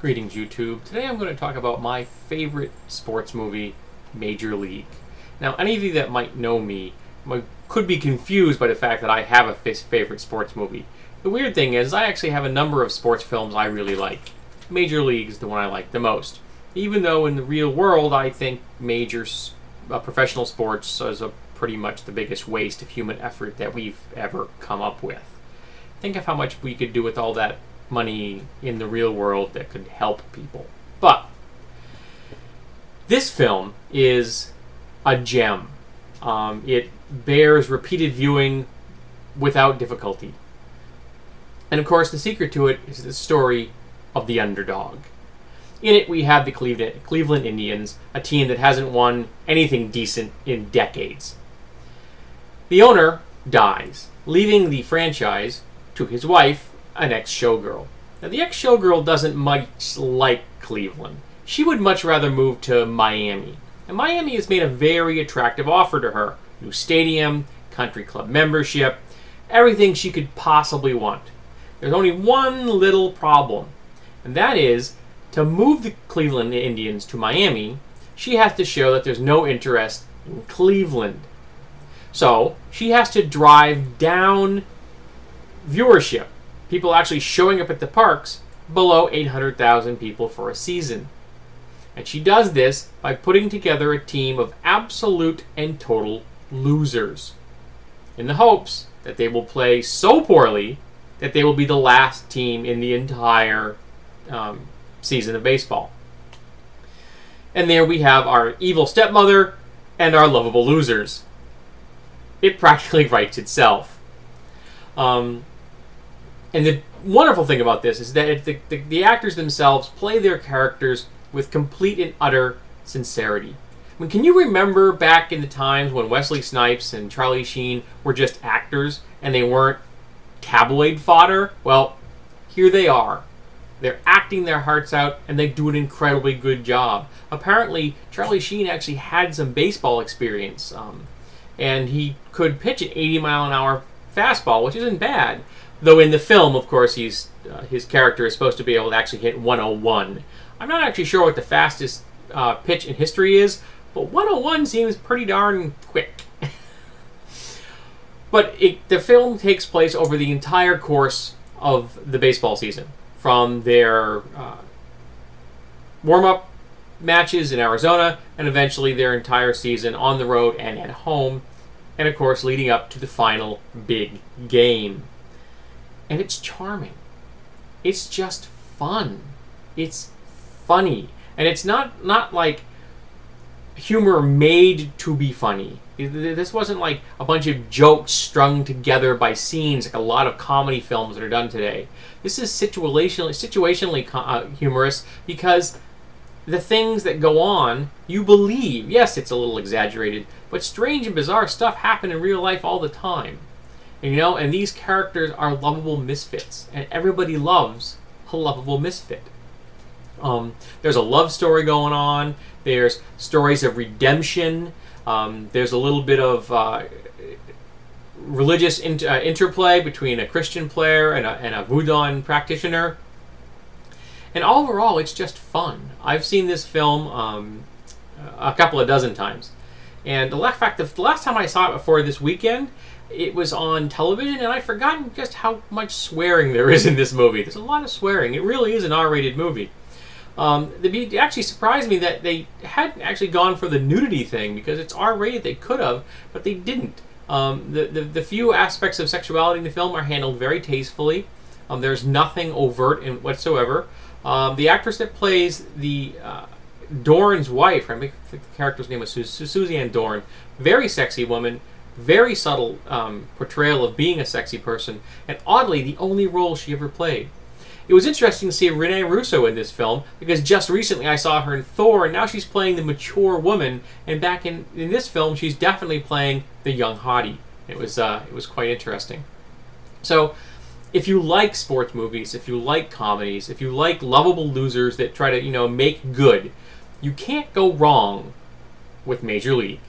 Greetings, YouTube. Today I'm going to talk about my favorite sports movie, Major League. Now, any of you that might know me could be confused by the fact that I have a favorite sports movie. The weird thing is, I actually have a number of sports films I really like. Major League is the one I like the most. Even though in the real world, I think professional sports is pretty much the biggest waste of human effort that we've ever come up with. Think of how much we could do with all that money in the real world that could help people. But this film is a gem. It bears repeated viewing without difficulty. And of course, the secret to it is the story of the underdog. In it, we have the Cleveland Indians, a team that hasn't won anything decent in decades. The owner dies, leaving the franchise to his wife, an ex-showgirl. Now, the ex-showgirl doesn't much like Cleveland. She would much rather move to Miami. And Miami has made a very attractive offer to her. New stadium, country club membership, everything she could possibly want. There's only one little problem, and that is, to move the Cleveland Indians to Miami, she has to show that there's no interest in Cleveland. So, she has to drive down viewership, people actually showing up at the parks, below 800,000 people for a season. And she does this by putting together a team of absolute and total losers, in the hopes that they will play so poorly that they will be the last team in the entire season of baseball. And there we have our evil stepmother and our lovable losers. It practically writes itself. And the wonderful thing about this is that the actors themselves play their characters with complete and utter sincerity. I mean, can you remember back in the times when Wesley Snipes and Charlie Sheen were just actors and they weren't tabloid fodder? Well, here they are. They're acting their hearts out, and they do an incredibly good job. Apparently, Charlie Sheen actually had some baseball experience, and he could pitch an 80-mile-an-hour fastball, which isn't bad. Though in the film, of course, his character is supposed to be able to actually hit 101. I'm not actually sure what the fastest pitch in history is, but 101 seems pretty darn quick. But the film takes place over the entire course of the baseball season, from their warm-up matches in Arizona, and eventually their entire season on the road and at home, and of course leading up to the final big game. And it's charming. It's just fun. It's funny. And it's not like humor made to be funny. This wasn't like a bunch of jokes strung together by scenes like a lot of comedy films that are done today. This is situationally humorous because the things that go on, you believe. Yes, it's a little exaggerated, but strange and bizarre stuff happen in real life all the time. And these characters are lovable misfits, and everybody loves a lovable misfit. There's a love story going on. There's stories of redemption. There's a little bit of religious interplay between a Christian player and a Voodoo practitioner. And overall, it's just fun. I've seen this film a couple of dozen times. And the last time I saw it before this weekend, it was on television, and I'd forgotten just how much swearing there is in this movie. There's a lot of swearing. It really is an R-rated movie. It actually surprised me that they hadn't actually gone for the nudity thing, because it's R-rated. They could have, but they didn't. The few aspects of sexuality in the film are handled very tastefully. There's nothing overt whatsoever. The actress that plays the Dorn's wife, I think the character's name was Suzanne Dorn, very sexy woman, very subtle portrayal of being a sexy person, and oddly, the only role she ever played. It was interesting to see Rene Russo in this film, because just recently I saw her in Thor, and now she's playing the mature woman, and back in this film, she's definitely playing the young hottie. It was quite interesting. So, if you like sports movies, if you like comedies, if you like lovable losers that try to, make good, you can't go wrong with Major League.